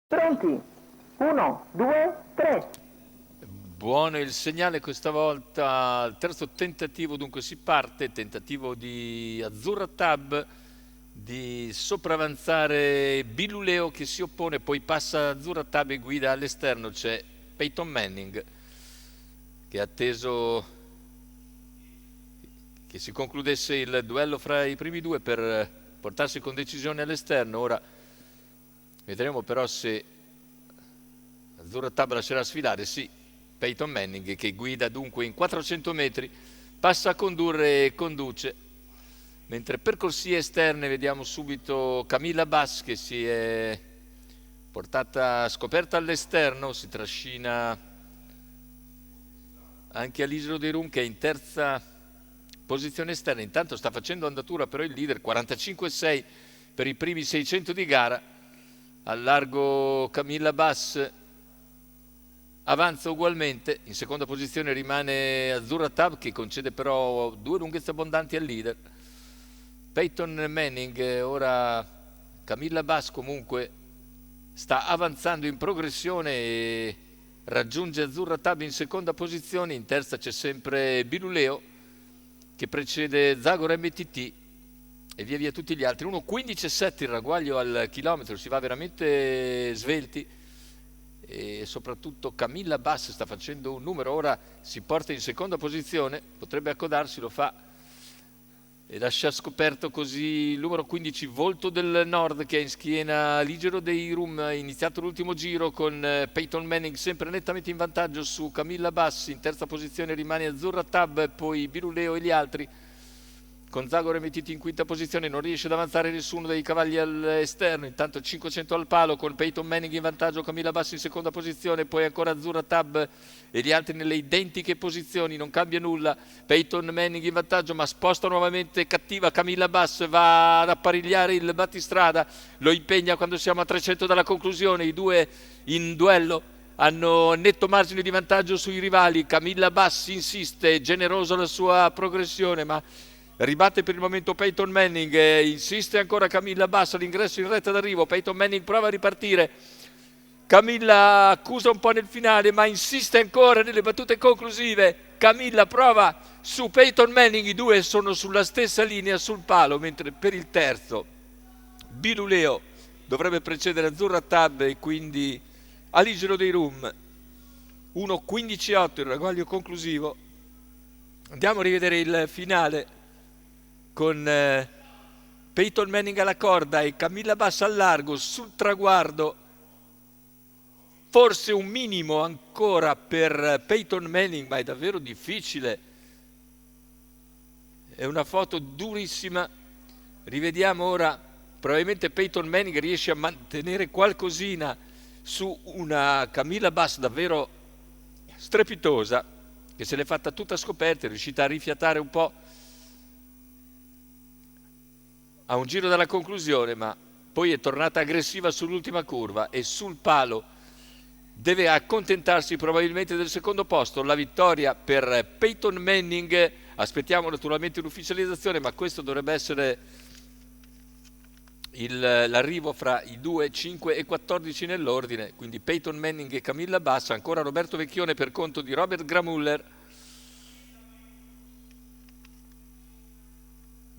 Pronti? 1, 2, 3. Buono il segnale questa volta, al terzo tentativo, dunque si parte, tentativo di Azzurra Tab di sopravanzare Biluleo che si oppone, poi passa Azzurra Tab e guida all'esterno, c'è Peyton Manning che ha atteso che si concludesse il duello fra i primi due per portarsi con decisione all'esterno. Ora vedremo però se Azzurra Tab lascerà sfilare, sì, Peyton Manning che guida dunque in 400 metri, passa a condurre e conduce, mentre per corsie esterne vediamo subito Camilla Bass che si è scoperta all'esterno, si trascina anche Alisero De Rum che è in terza posizione esterna, intanto sta facendo andatura però il leader, 45,6 per i primi 600 di gara, al largo Camilla Bass avanza ugualmente, in seconda posizione rimane Azzurra Tab che concede però due lunghezze abbondanti al leader. Peyton Manning, ora Camilla Bass comunque sta avanzando in progressione e raggiunge Azzurra Tab in seconda posizione, in terza c'è sempre Biluleo che precede Zagor MTT e via via tutti gli altri. 1.15,7 il ragguaglio al chilometro, si va veramente svelti e soprattutto Camilla Bass sta facendo un numero, ora si porta in seconda posizione, potrebbe accodarsi, lo fa e lascia scoperto così il numero 15 Volto del Nord che è in schiena Ligero dei Rum, ha iniziato l'ultimo giro con Peyton Manning sempre nettamente in vantaggio su Camilla Bass, in terza posizione rimane Azzurra Tab, poi Biruleo e gli altri con Zagor MTT in quinta posizione, non riesce ad avanzare nessuno dei cavalli all'esterno, intanto 500 al palo con Peyton Manning in vantaggio, Camilla Bass in seconda posizione, poi ancora Azzurra Tab e gli altri nelle identiche posizioni, non cambia nulla, Peyton Manning in vantaggio ma sposta nuovamente cattiva Camilla Bass, va ad apparigliare il battistrada, lo impegna quando siamo a 300 dalla conclusione, i due in duello hanno netto margine di vantaggio sui rivali, Camilla Bass insiste, generosa la sua progressione ma ribatte per il momento Peyton Manning, insiste ancora Camilla Bass all'ingresso in retta d'arrivo, Peyton Manning prova a ripartire, Camilla accusa un po' nel finale ma insiste ancora nelle battute conclusive, Camilla prova su Peyton Manning, i due sono sulla stessa linea sul palo, mentre per il terzo Biluleo dovrebbe precedere Azzurra Tab e quindi Alisero dei Rum. 1.15,8 il ragguaglio conclusivo. Andiamo a rivedere il finale con Peyton Manning alla corda e Camilla Bass al largo sul traguardo, forse un minimo ancora per Peyton Manning ma è davvero difficile, è una foto durissima, rivediamo ora, probabilmente Peyton Manning riesce a mantenere qualcosina su una Camilla Bass davvero strepitosa che se l'è fatta tutta scoperta, è riuscita a rifiatare un po' a un giro dalla conclusione, ma poi è tornata aggressiva sull'ultima curva e sul palo deve accontentarsi probabilmente del secondo posto. La vittoria per Peyton Manning, aspettiamo naturalmente l'ufficializzazione, ma questo dovrebbe essere l'arrivo fra i 2, 5 e 14 nell'ordine, quindi Peyton Manning e Camilla Bass, ancora Roberto Vecchione per conto di Robert Gramuller,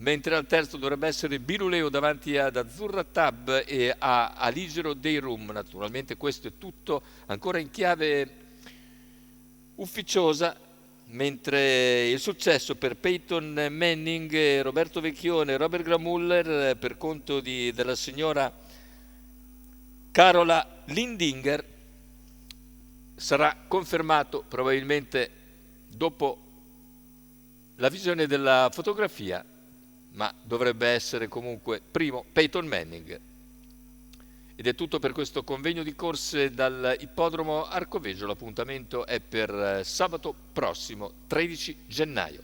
mentre al terzo dovrebbe essere Biluleo davanti ad Azzurra Tab e a Alisero dei Rum. Naturalmente questo è tutto ancora in chiave ufficiosa, mentre il successo per Peyton Manning, Roberto Vecchione e Robert Gramuller per conto della signora Carola Lindinger sarà confermato probabilmente dopo la visione della fotografia, ma dovrebbe essere comunque primo Peyton Manning. Ed è tutto per questo convegno di corse dal Ippodromo Arcoveggio. L'appuntamento è per sabato prossimo, 13 gennaio.